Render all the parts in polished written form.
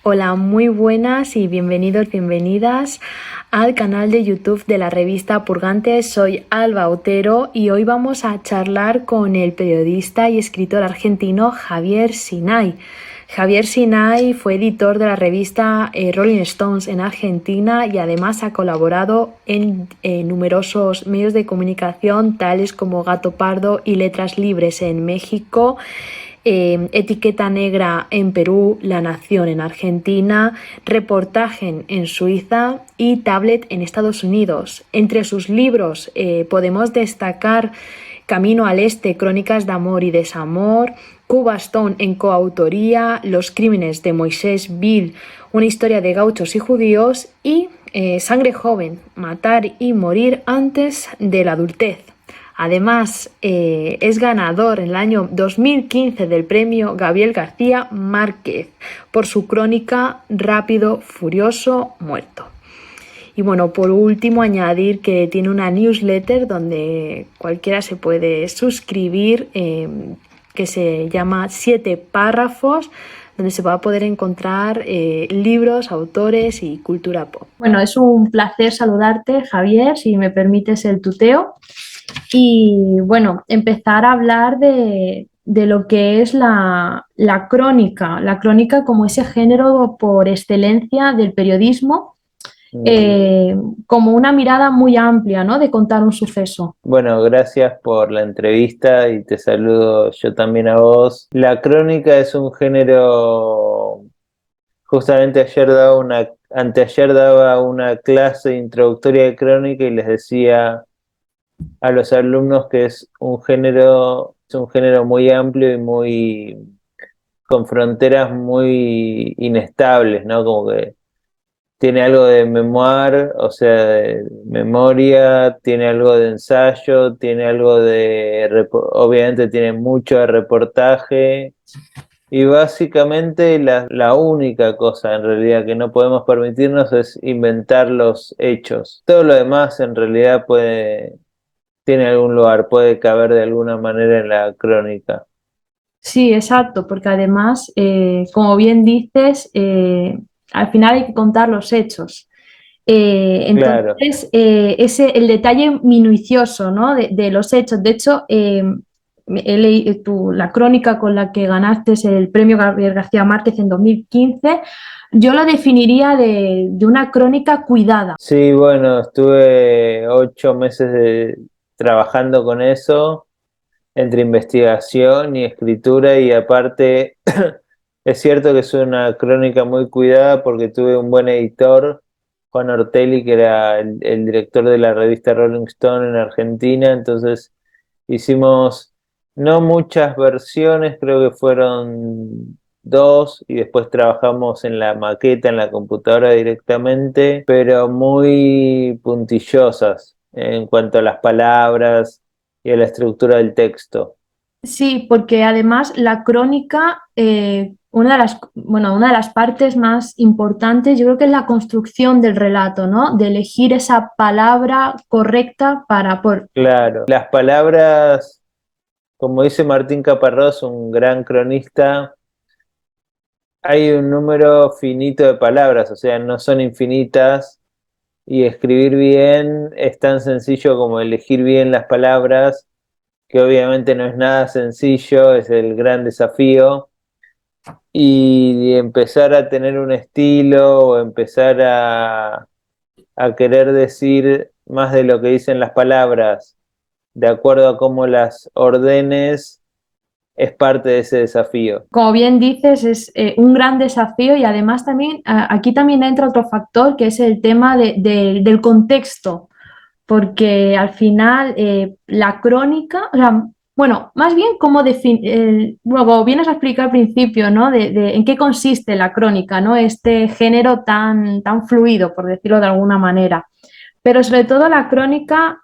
Hola, muy buenas y bienvenidos, bienvenidas al canal de YouTube de la revista Purgante. Soy Alba Otero y hoy vamos a charlar con el periodista y escritor argentino Javier Sinay. Javier Sinay fue editor de la revista Rolling Stones en Argentina y además ha colaborado en numerosos medios de comunicación tales como Gato Pardo y Letras Libres en México, Etiqueta Negra en Perú, La Nación en Argentina, Reportaje en Suiza y Tablet en Estados Unidos. Entre sus libros podemos destacar Camino al Este, Crónicas de Amor y Desamor, Cuba Stone en coautoría, Los Crímenes de Moisés Bill, una historia de gauchos y judíos y Sangre Joven, Matar y Morir antes de la adultez. Además, es ganador en el año 2015 del premio Gabriel García Márquez por su crónica Rápido, Furioso, Muerto. Y bueno, por último, añadir que tiene una newsletter donde cualquiera se puede suscribir, que se llama 7 párrafos, donde se va a poder encontrar libros, autores y cultura pop. Bueno, es un placer saludarte, Javier, si me permites el tuteo. Y bueno, empezar a hablar de lo que es la crónica como ese género por excelencia del periodismo, como una mirada muy amplia, ¿no? De contar un suceso. Bueno, gracias por la entrevista y te saludo yo también a vos. La crónica es un género, justamente anteayer daba una clase introductoria de crónica y les decía a los alumnos que es un género muy amplio y con fronteras muy inestables, ¿no? Como que tiene algo de memoir, o sea, de memoria, tiene algo de ensayo, tiene algo obviamente tiene mucho de reportaje, y básicamente la única cosa en realidad que no podemos permitirnos es inventar los hechos. Todo lo demás en realidad tiene algún lugar, puede caber de alguna manera en la crónica. Sí, exacto, porque además, como bien dices, al final hay que contar los hechos. Claro. Entonces, el detalle minucioso, ¿no? de los hechos. De hecho, he leído la crónica con la que ganaste el premio Gabriel García Márquez en 2015. Yo lo definiría de una crónica cuidada. Sí, bueno, estuve 8 meses trabajando con eso, entre investigación y escritura, y aparte es cierto que es una crónica muy cuidada porque tuve un buen editor, Juan Ortelli, que era el director de la revista Rolling Stone en Argentina. Entonces hicimos no muchas versiones, creo que fueron dos, y después trabajamos en la maqueta, en la computadora directamente, pero muy puntillosas en cuanto a las palabras y a la estructura del texto. Sí, porque además la crónica, una de las partes más importantes, yo creo que es la construcción del relato, ¿no? De elegir esa palabra correcta Claro, las palabras, como dice Martín Caparrós, un gran cronista, hay un número finito de palabras, o sea, no son infinitas, y escribir bien es tan sencillo como elegir bien las palabras, que obviamente no es nada sencillo, es el gran desafío, y empezar a tener un estilo o empezar a querer decir más de lo que dicen las palabras, de acuerdo a cómo las ordenes, es parte de ese desafío. como bien dices, es un gran desafío y además también aquí también entra otro factor que es el tema del contexto, porque al final la crónica, o sea, bueno, más bien como luego vienes a explicar al principio, ¿no? En qué consiste la crónica, ¿no? Este género tan fluido, por decirlo de alguna manera. Pero sobre todo la crónica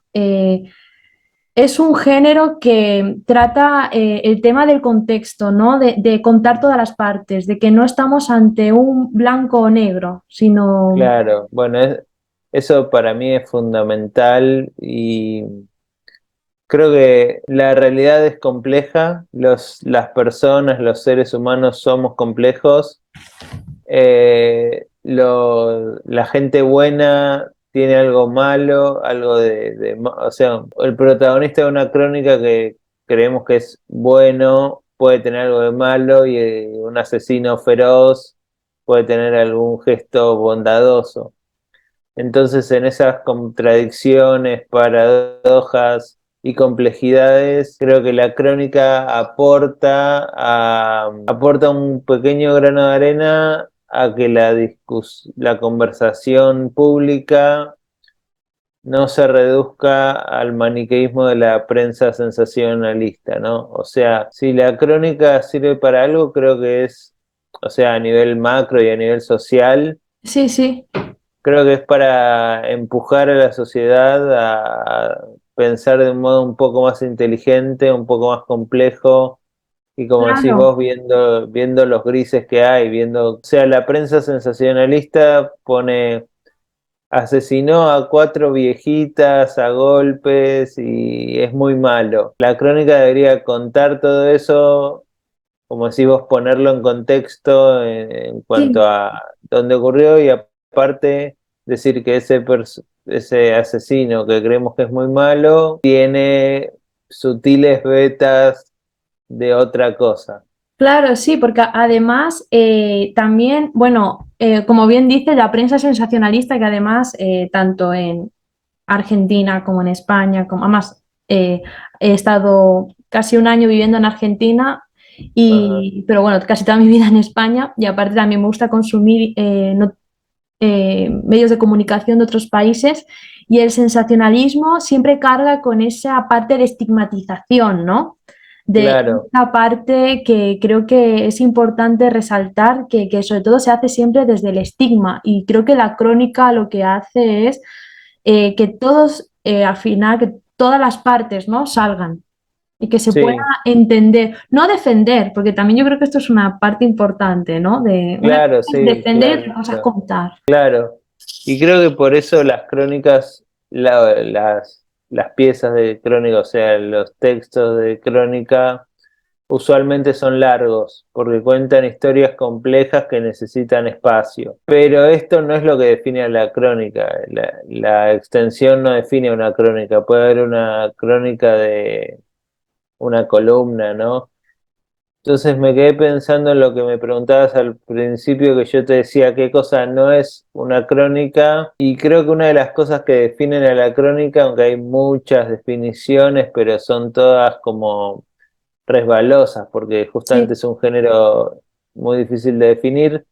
es un género que trata el tema del contexto, ¿no? De contar todas las partes, de que no estamos ante un blanco o negro, sino... Claro, bueno, eso para mí es fundamental, y creo que la realidad es compleja, las personas, los seres humanos somos complejos. la gente buena tiene algo malo, algo o sea, el protagonista de una crónica que creemos que es bueno puede tener algo de malo y un asesino feroz puede tener algún gesto bondadoso. Entonces, en esas contradicciones, paradojas y complejidades, creo que la crónica aporta un pequeño grano de arena a que la conversación pública no se reduzca al maniqueísmo de la prensa sensacionalista, ¿no? O sea, si la crónica sirve para algo, creo que es, o sea, a nivel macro y a nivel social, Sí, sí, creo que es para empujar a la sociedad a pensar de un modo un poco más inteligente, un poco más complejo, y como decís claro. vos, viendo los grises que hay, o sea, la prensa sensacionalista pone, asesinó a 4 viejitas a golpes y es muy malo. La crónica debería contar todo eso, como decís vos, ponerlo en contexto en cuanto Sí. a dónde ocurrió y aparte decir que ese asesino que creemos que es muy malo tiene sutiles vetas de otra cosa. Claro, sí, porque además también, bueno, como bien dice, la prensa sensacionalista, que además tanto en Argentina como en España, como además he estado casi un año viviendo en Argentina, Ajá, pero bueno, casi toda mi vida en España, y aparte también me gusta consumir medios de comunicación de otros países, y el sensacionalismo siempre carga con esa parte de estigmatización, ¿no? De claro, esa parte que creo que es importante resaltar, que sobre todo se hace siempre desde el estigma, y creo que la crónica lo que hace es que todos, al final, que todas las partes, ¿no? Salgan y que se pueda sí, entender, no defender, porque también yo creo que esto es una parte importante, ¿no? De una cosa claro, es sí, defender y claro. otra cosa es contar. Claro, y creo que por eso las crónicas, las piezas de crónica, o sea, los textos de crónica, usualmente son largos, porque cuentan historias complejas que necesitan espacio. Pero esto no es lo que define a la crónica. La extensión no define una crónica. Puede haber una crónica de una columna, ¿no? Entonces me quedé pensando en lo que me preguntabas al principio, que yo te decía qué cosa no es una crónica, y creo que una de las cosas que definen a la crónica, aunque hay muchas definiciones, pero son todas como resbalosas, porque justamente Sí, es un género muy difícil de definir,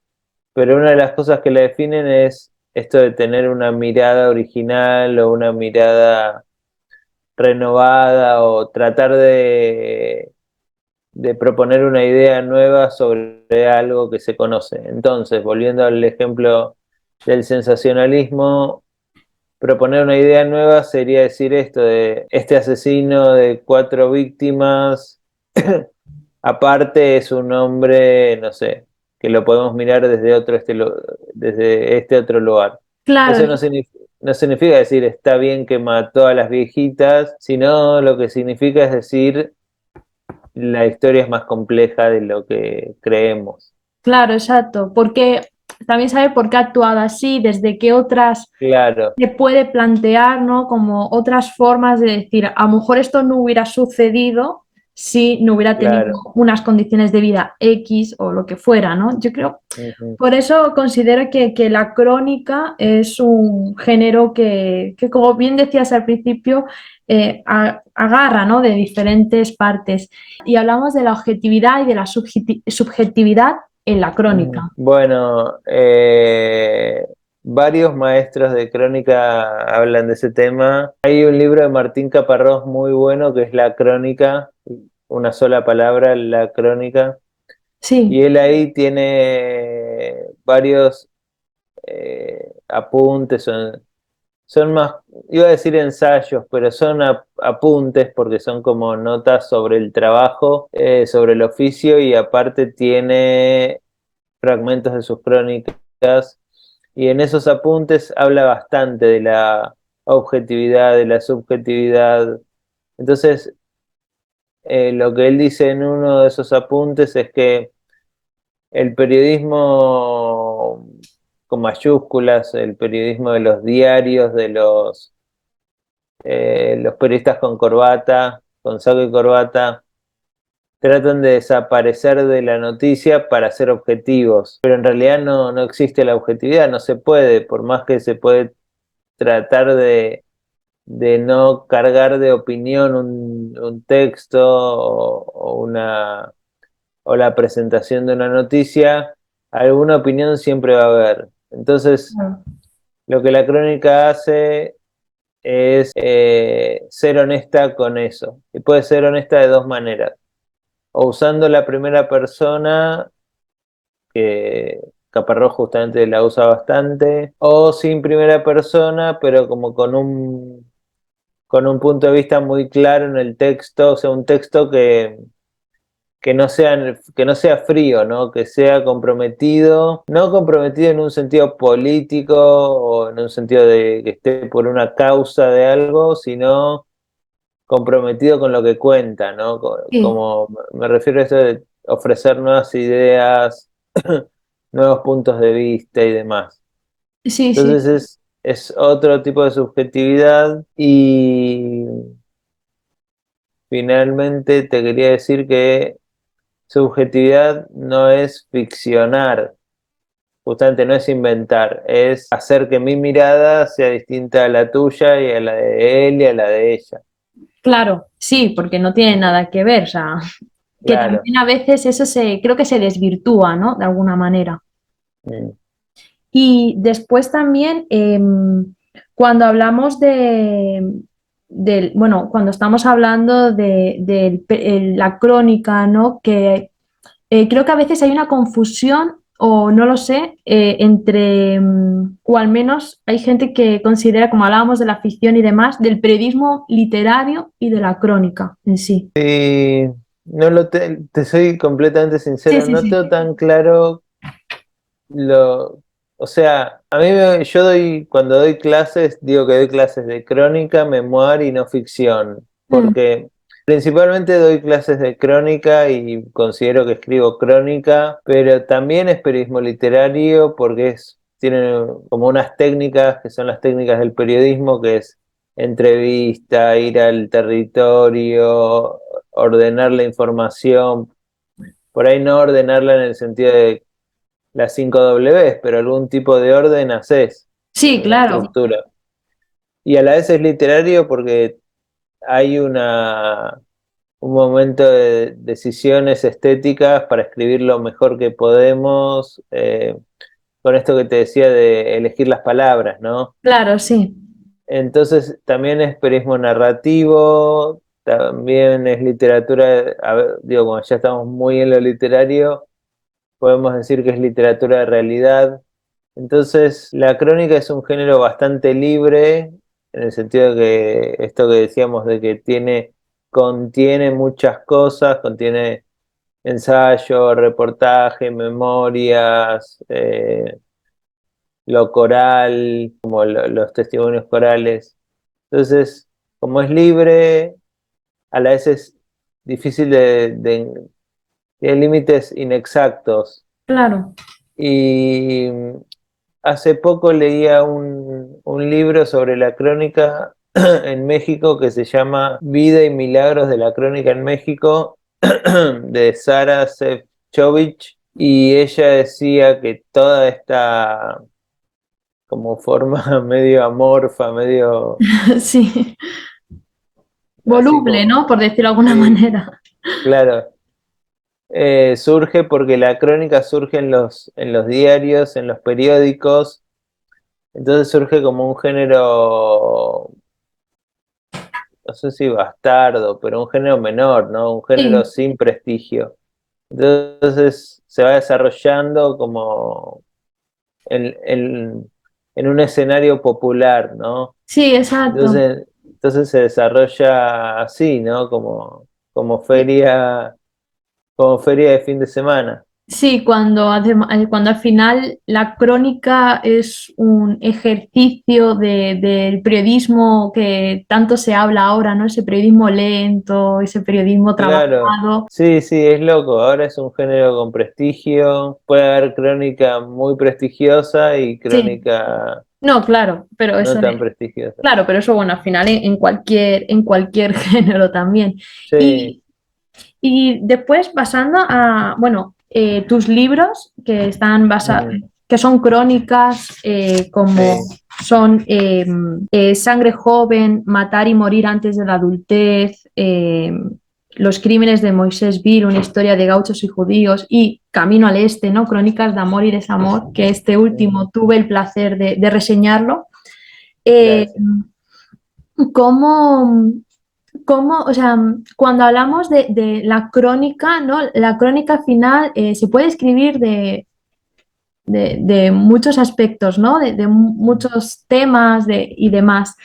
pero una de las cosas que la definen es esto de tener una mirada original o una mirada renovada o tratar de proponer una idea nueva sobre algo que se conoce. Entonces, volviendo al ejemplo del sensacionalismo, proponer una idea nueva sería decir esto de este asesino de 4 víctimas, aparte es un hombre, no sé, que lo podemos mirar desde este otro lugar. Eso claro, no significa decir está bien que mató a las viejitas, sino lo que significa es decir la historia es más compleja de lo que creemos. claro, exacto. Porque también saber por qué ha actuado así, desde qué otras Claro, se puede plantear, ¿no? Como otras formas de decir, a lo mejor esto no hubiera sucedido si no hubiera tenido claro. unas condiciones de vida X o lo que fuera, ¿no? Yo creo, Ujú. por eso considero que la crónica es un género que, como bien decías al principio, agarra, ¿no? De diferentes partes. Y hablamos de la objetividad y de la subjetividad en la crónica. Bueno, varios maestros de crónica hablan de ese tema. Hay un libro de Martín Caparrós muy bueno que es La Crónica, una sola palabra, La Crónica, y Sí, él ahí tiene varios apuntes, son más, iba a decir ensayos, pero son apuntes porque son como notas sobre el trabajo, sobre el oficio y aparte tiene fragmentos de sus crónicas y en esos apuntes habla bastante de la objetividad, de la subjetividad. Entonces, lo que él dice en uno de esos apuntes es que el periodismo con mayúsculas, el periodismo de los diarios, de los periodistas con corbata, con saco y corbata, tratan de desaparecer de la noticia para ser objetivos, pero en realidad no existe la objetividad, no se puede, por más que se puede tratar de no cargar de opinión un texto o la presentación de una noticia, alguna opinión siempre va a haber. Entonces, Claro. lo que la crónica hace es ser honesta con eso. Y puede ser honesta de dos maneras. O usando la primera persona, que Caparrós justamente la usa bastante, o sin primera persona, pero como con un punto de vista muy claro en el texto, o sea, un texto que no sea frío, ¿no? Que sea comprometido, no comprometido en un sentido político o en un sentido de que esté por una causa de algo, sino comprometido con lo que cuenta, ¿no? Sí, Como me refiero a eso de ofrecer nuevas ideas, nuevos puntos de vista y demás. sí, sí. Entonces es otro tipo de subjetividad y finalmente te quería decir que subjetividad no es ficcionar, justamente no es inventar, es hacer que mi mirada sea distinta a la tuya y a la de él y a la de ella. Claro, sí, porque no tiene nada que ver, o sea, que Claro. también a veces eso creo que se desvirtúa, ¿no? De alguna manera. Mm. Y después también, cuando hablamos bueno, cuando estamos hablando de la crónica, ¿no? Que creo que a veces hay una confusión, o no lo sé, entre, o al menos hay gente que considera, como hablábamos de la ficción y demás, del periodismo literario y de la crónica en sí. Sí, no te soy completamente Sí, sincero, sí, no sí. tengo tan claro o sea, yo cuando doy clases, digo que doy clases de crónica, memoir y no ficción, Mm, porque principalmente doy clases de crónica y considero que escribo crónica, pero también es periodismo literario porque tiene como unas técnicas que son las técnicas del periodismo, que es entrevista, ir al territorio, ordenar la información, por ahí no ordenarla en el sentido de las 5 W, pero algún tipo de orden haces, sí, una claro, estructura. Y a la vez es literario porque hay un momento de decisiones estéticas para escribir lo mejor que podemos, con esto que te decía de elegir las palabras, ¿no? claro, sí. Entonces también es periodismo narrativo, también es literatura, a ver, digo, como ya estamos muy en lo literario, podemos decir que es literatura de realidad. Entonces, la crónica es un género bastante libre, en el sentido de que esto que decíamos de que contiene muchas cosas, contiene ensayo, reportaje, memorias, lo coral, como los testimonios corales. Entonces, como es libre, a la vez es difícil tiene límites inexactos. Claro. Y hace poco leía un libro sobre la crónica en México que se llama Vida y Milagros de la Crónica en México, de Sara Sefcovic, y ella decía que toda esta como forma medio amorfa, medio Sí. así Voluble, como, ¿no? Por decirlo de alguna sí, manera. claro, surge porque la crónica surge en los diarios, en los periódicos. Entonces surge como un género, no sé si bastardo, pero un género menor, ¿no? Un género Sí, sin prestigio. Entonces se va desarrollando como en un escenario popular, ¿no? sí, exacto. Entonces se desarrolla así, ¿no? Como Sí, feria de fin de semana. Sí, cuando al final la crónica es un ejercicio del periodismo que tanto se habla ahora, ¿no? Ese periodismo lento, ese periodismo Claro, trabajado. sí, sí, es loco. Ahora es un género con prestigio. Puede haber crónica muy prestigiosa y Sí, crónica no, claro, pero no eso, tan prestigiosa. claro, pero eso, bueno, al final en cualquier género también. Sí, Y, y después pasando a, bueno, tus libros que están basados, mm, que son crónicas, como sí, son Sangre joven, Matar y morir antes de la adultez, Los crímenes de Moisés Bir, una historia de gauchos y judíos, y Camino al Este, ¿no? Crónicas de amor y desamor, que este mm, último tuve el placer de reseñarlo. Eh, gracias. ¿Cómo, o sea, cuando hablamos de la crónica, ¿no? La crónica final se puede escribir de muchos aspectos, ¿no? De muchos temas y demás.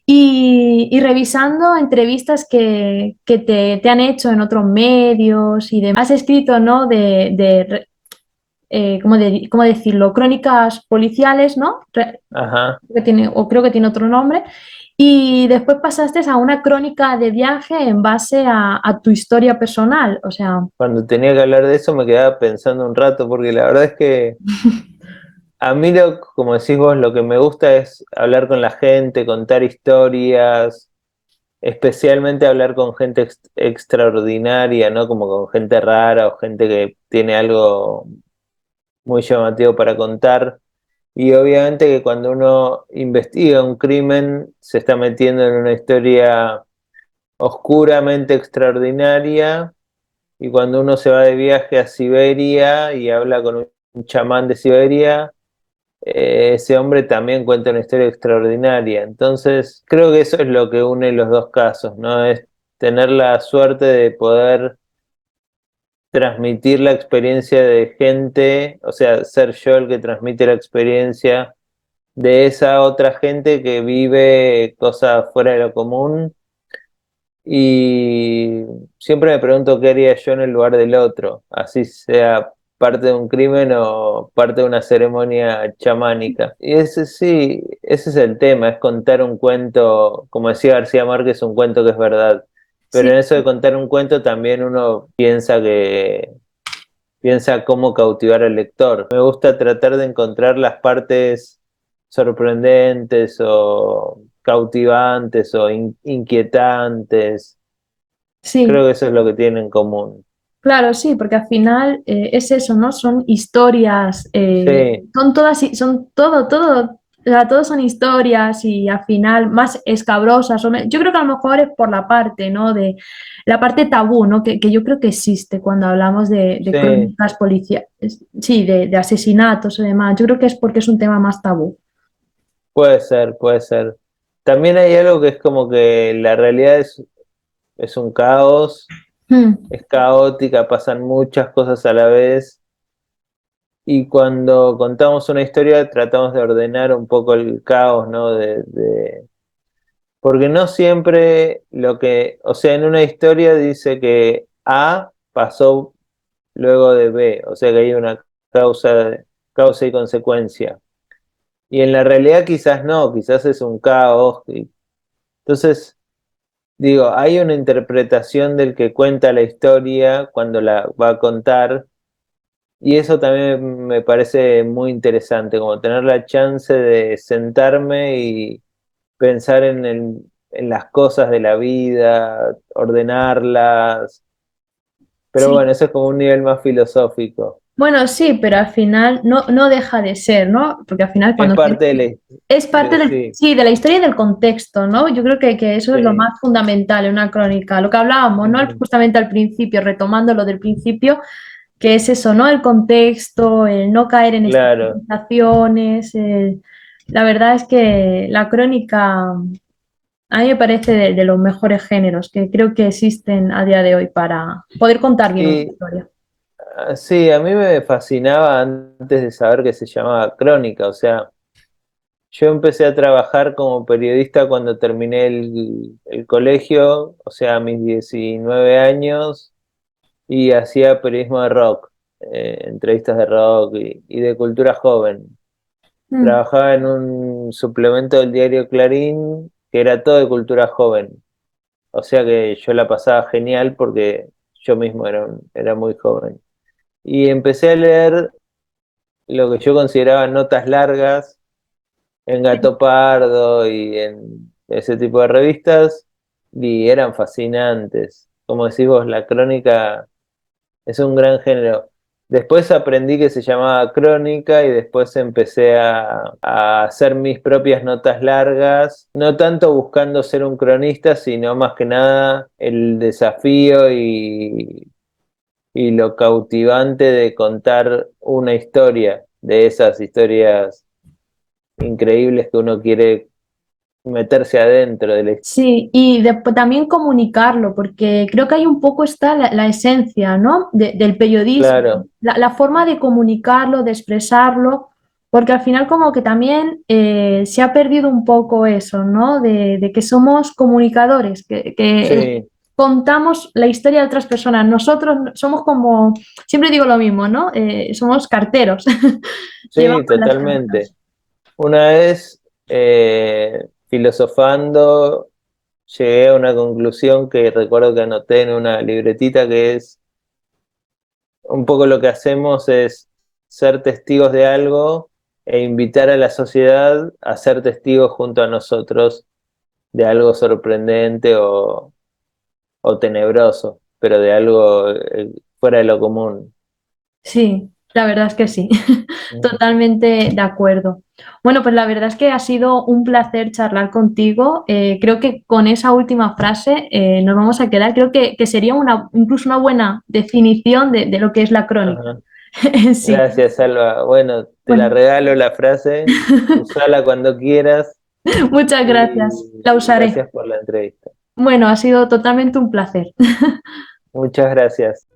Y revisando entrevistas que te han hecho en otros medios y demás, has escrito, ¿no? ¿Cómo decirlo? Crónicas policiales, ¿no? Ajá. Creo que tiene otro nombre, y después pasaste a una crónica de viaje en base a tu historia personal, o sea, Cuando tenía que hablar de eso me quedaba pensando un rato, porque la verdad es que a mí, como decís vos, lo que me gusta es hablar con la gente, contar historias, especialmente hablar con gente extraordinaria, ¿no? Como con gente rara o gente que tiene algo muy llamativo para contar. Y obviamente que cuando uno investiga un crimen, se está metiendo en una historia oscuramente extraordinaria. Y cuando uno se va de viaje a Siberia y habla con un chamán de Siberia, ese hombre también cuenta una historia extraordinaria. Entonces, creo que eso es lo que une los dos casos, ¿no? Es tener la suerte de poder transmitir la experiencia de gente, o sea, ser yo el que transmite la experiencia de esa otra gente que vive cosas fuera de lo común. Y siempre me pregunto qué haría yo en el lugar del otro, así sea parte de un crimen o parte de una ceremonia chamánica. Y ese sí, ese es el tema, es contar un cuento, como decía García Márquez, un cuento que es verdad. Pero sí, en eso de contar un cuento también uno piensa cómo cautivar al lector. Me gusta tratar de encontrar las partes sorprendentes o cautivantes o inquietantes. sí, Creo que eso es lo que tienen en común. claro, sí, porque al final es eso, ¿no? Son historias, Sí, son todas, son todo, o sea, todos son historias y al final más escabrosas. Yo creo que a lo mejor es por la parte, ¿no? De la parte tabú, ¿no? Que yo creo que existe cuando hablamos de sí, crónicas policiales, sí, de asesinatos y demás. Yo creo que es porque es un tema más tabú. puede ser, puede ser. También hay algo que es como que la realidad es un caos, Mm, es caótica, pasan muchas cosas a la vez. Y cuando contamos una historia tratamos de ordenar un poco el caos, ¿no? Porque no siempre o sea, en una historia dice que A pasó luego de B, o sea que hay una causa y consecuencia. Y en la realidad quizás no, quizás es un caos. Entonces, digo, hay una interpretación del que cuenta la historia cuando la va a contar, y eso también me parece muy interesante, como tener la chance de sentarme y pensar en las cosas de la vida, ordenarlas. Pero sí. bueno, eso es como un nivel más filosófico. Bueno, sí, pero al final no deja de ser, ¿no? Porque al final Es cuando parte es parte sí, sí, de la historia y del contexto, ¿no? Yo creo que eso es lo sí. más fundamental en una crónica. Lo que hablábamos, ¿no? Ujú. Justamente al principio, retomando lo del principio, que es eso, ¿no? El contexto, el no caer en Claro. estigmatizaciones. La verdad es que la crónica a mí me parece de los mejores géneros que creo que existen a día de hoy para poder contar bien una Y historia. sí, a mí me fascinaba antes de saber que se llamaba crónica. O sea, yo empecé a trabajar como periodista cuando terminé el colegio, o sea, a mis 19 años, y hacía periodismo de rock. entrevistas de rock y de cultura joven. Mm. Trabajaba en un suplemento del diario Clarín que era todo de cultura joven. O sea que yo la pasaba genial porque yo mismo era muy joven. Y empecé a leer lo que yo consideraba notas largas en Gato Pardo y en ese tipo de revistas, y eran fascinantes. Como decís vos, la crónica es un gran género. Después aprendí que se llamaba crónica y después empecé a hacer mis propias notas largas, no tanto buscando ser un cronista, sino más que nada el desafío y lo cautivante de contar una historia, de esas historias increíbles que uno quiere meterse adentro de la historia. Sí, y también comunicarlo, porque creo que ahí un poco está la esencia, ¿no? Del periodismo, Claro, la forma de comunicarlo, de expresarlo, porque al final como que también se ha perdido un poco eso, ¿no? De que somos comunicadores, sí, contamos la historia de otras personas. Nosotros somos como, siempre digo lo mismo, ¿no? Somos carteros, llevamos sí, las cartas. totalmente. Una vez, filosofando, llegué a una conclusión que recuerdo que anoté en una libretita, que es un poco lo que hacemos es ser testigos de algo e invitar a la sociedad a ser testigos junto a nosotros de algo sorprendente o tenebroso, pero de algo fuera de lo común. Sí, la verdad es que sí, totalmente de acuerdo. Bueno, pues la verdad es que ha sido un placer charlar contigo. Creo que con esa última frase nos vamos a quedar. Creo que sería incluso una buena definición de lo que es la crónica. Ajá. Sí, Gracias, Alba. Bueno, te la bueno, regalo la frase, usala cuando quieras muchas y gracias. La usaré. gracias por la entrevista. Bueno, ha sido totalmente un placer. Muchas gracias.